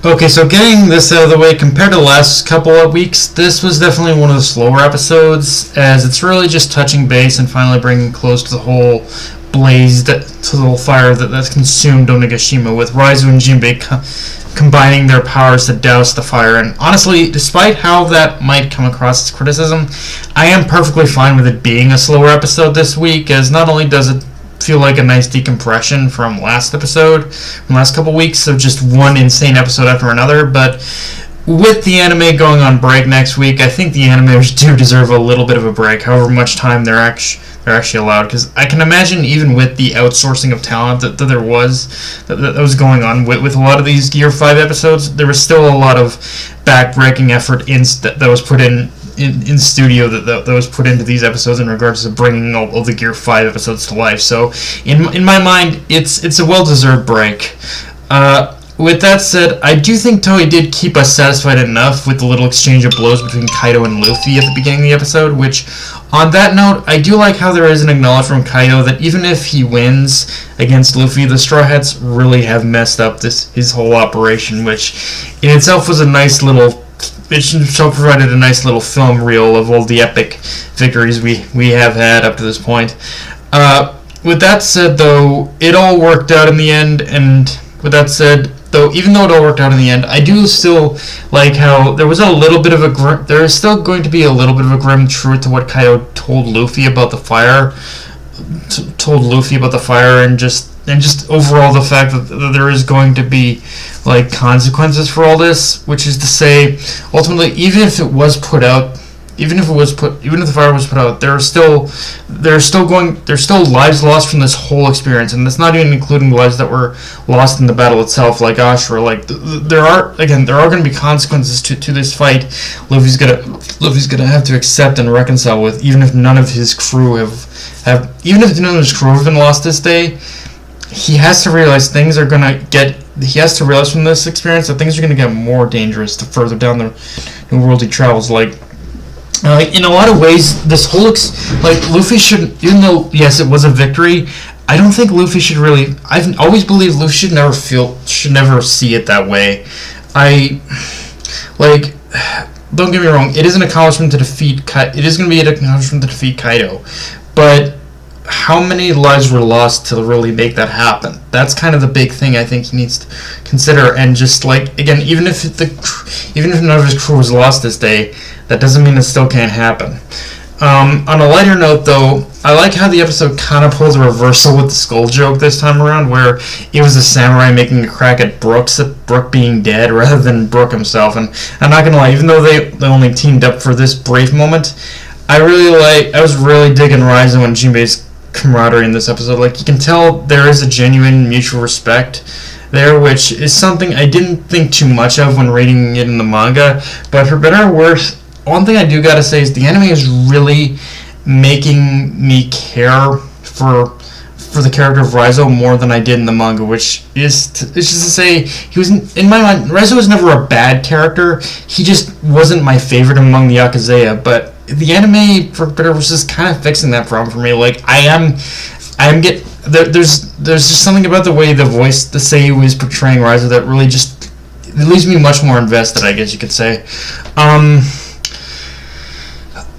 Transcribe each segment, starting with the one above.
Okay, so getting this out of the way, compared to the last couple of weeks, this was definitely one of the slower episodes, as it's really just touching base and finally bringing close to the whole to the whole fire that's consumed Onigashima, with Raizo and Jimbei combining their powers to douse the fire. And honestly, despite how that might come across as criticism, I am perfectly fine with it being a slower episode this week, as not only does it feel like a nice decompression from last couple weeks of just one insane episode after another, but with the anime going on break next week, I think the animators do deserve a little bit of a break, however much time they're actually allowed, because I can imagine even with the outsourcing of talent that there was that was going on with a lot of these Gear 5 episodes, there was still a lot of back-breaking effort that was put in studio that was put into these episodes in regards to bringing all the Gear 5 episodes to life. So in my mind, it's a well-deserved break. With that said, I do think Toei did keep us satisfied enough with the little exchange of blows between Kaido and Luffy at the beginning of the episode, which, on that note, I do like how there is an acknowledgement from Kaido that even if he wins against Luffy, the Straw Hats really have messed up his whole operation, which in itself was a nice little... It provided a nice little film reel of all the epic victories we have had up to this point. With that said, though, it all worked out in the end, and with that said... So even though it all worked out in the end, I do still like how there was a little bit of there is still going to be a little bit of a grim truth to what Kaido told Luffy about the fire, and just overall the fact that there is going to be like consequences for all this, which is to say, ultimately, even if the fire was put out, there's still lives lost from this whole experience, and that's not even including the lives that were lost in the battle itself, like Ashura. Like there are going to be consequences to this fight. Luffy's gonna have to accept and reconcile with, even if none of his crew have been lost this day. He has to realize He has to realize from this experience that things are going to get more dangerous the further down the new world he travels. In a lot of ways, this whole Luffy should, even though yes, it was a victory, I don't think Luffy should really. I've always believed Luffy should never see it that way. Don't get me wrong, it is an accomplishment to defeat. It is going to be an accomplishment to defeat Kaido, but how many lives were lost to really make that happen? That's kind of the big thing I think he needs to consider. And just again, even if none of his crew was lost this day, that doesn't mean it still can't happen. On a lighter note, though, I like how the episode kind of pulls a reversal with the skull joke this time around, where it was a samurai making a crack at Brook being dead rather than Brook himself. And I'm not gonna lie, even though they only teamed up for this brief moment, I was really digging Raizo and Jimbei's camaraderie in this episode. You can tell there is a genuine mutual respect there, which is something I didn't think too much of when reading it in the manga, but for better or worse, one thing I do gotta say is the anime is really making me care for the character of Raizo more than I did in the manga, which is just to say, he was, in my mind, Raizo was never a bad character, he just wasn't my favorite among the Yakuza, but the anime, for better or worse, is kind of fixing that problem for me. There's just something about the way the Seiyu is portraying Raizo that really just, it leaves me much more invested, I guess you could say.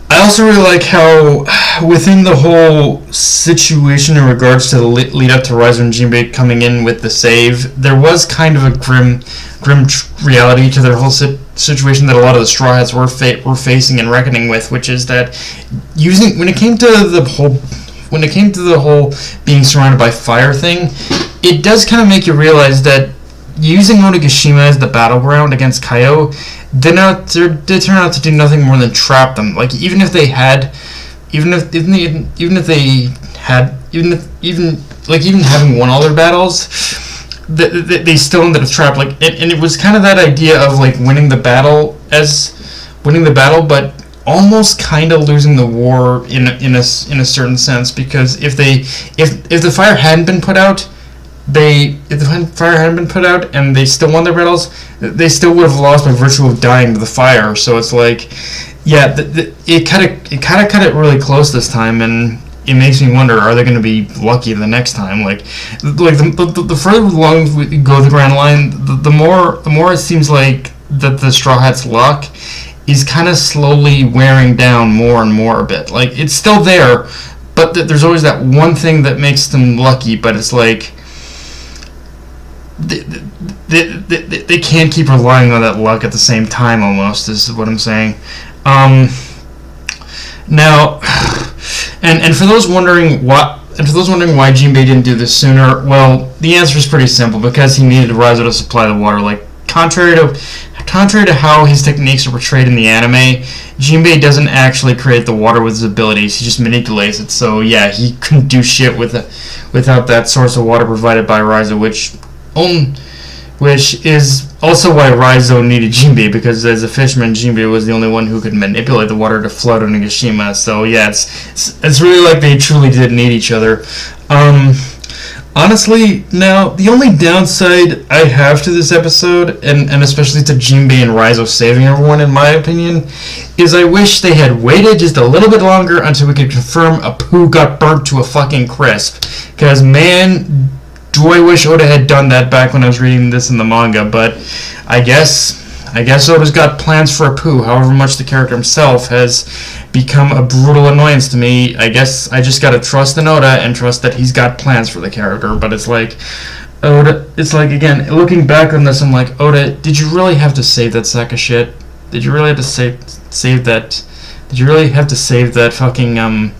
I also really like how, within the whole situation in regards to the lead up to Raizo and Jimbei coming in with the save, there was kind of a grim reality to their whole situation that a lot of the Straw Hats were facing and reckoning with, which is that when it came to the whole being surrounded by fire thing, it does kind of make you realize that using Onigashima as the battleground against Kaido did turn out to do nothing more than trap them. Even having won all their battles, they still ended up trapped. And it was kind of that idea of winning the battle, but almost kind of losing the war in a certain sense, because if the fire hadn't been put out, and they still won their battles, they still would have lost by virtue of dying to the fire. So it's it kind of cut it really close this time, and it makes me wonder, are they going to be lucky the next time? Like the further along we go the Grand Line, the more it seems like that the Straw Hats' luck is kind of slowly wearing down more and more a bit. Like, it's still there, but there's always that one thing that makes them lucky, but it's like they can't keep relying on that luck at the same time, almost, is what I'm saying. Now, and for those wondering why Jimbei didn't do this sooner, well, the answer is pretty simple, because he needed Raizo to supply the water. Like, contrary to how his techniques are portrayed in the anime, Jimbei doesn't actually create the water with his abilities, he just manipulates it. So yeah, he couldn't do shit without that source of water provided by Raizo, which is also why Raizo needed Jimbei, because as a fisherman, Jimbei was the only one who could manipulate the water to flood Onigashima. So yeah, it's really like they truly did need each other. Honestly, now, the only downside I have to this episode, and especially to Jimbei and Raizo saving everyone, in my opinion, is I wish they had waited just a little bit longer until we could confirm Apu got burnt to a fucking crisp. Because, man, do I wish Oda had done that back when I was reading this in the manga, but I guess Oda's got plans for Apu, however much the character himself has become a brutal annoyance to me. I guess I just gotta trust in Oda and trust that he's got plans for the character, but it's like, Oda, it's like, again, looking back on this, I'm like, Oda, did you really have to save that sack of shit? Did you really have to save that? Did you really have to save that fucking, did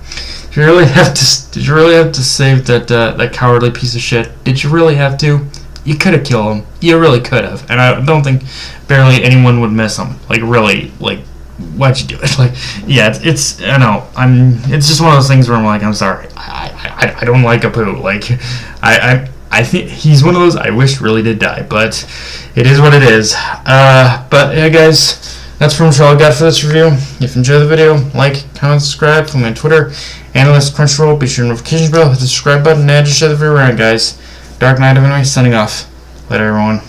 you really have to save that cowardly piece of shit? Did you really have to? You could have killed him. You really could have. And I don't think barely anyone would miss him. Like, really, like, why'd you do it? Like, yeah, it's I know, it's just one of those things where I'm like, I'm sorry, I don't like Apu. Like, I think he's one of those I wish really did die, but it is what it is. But yeah, guys, that's pretty much all I got for this review. If you enjoyed the video, like, comment, subscribe, follow me on Twitter, Analyst Crunchyroll, be sure to notifications bell, hit the subscribe button, and just share the video around, guys. Dark Knight of Anime, signing off. Later, everyone.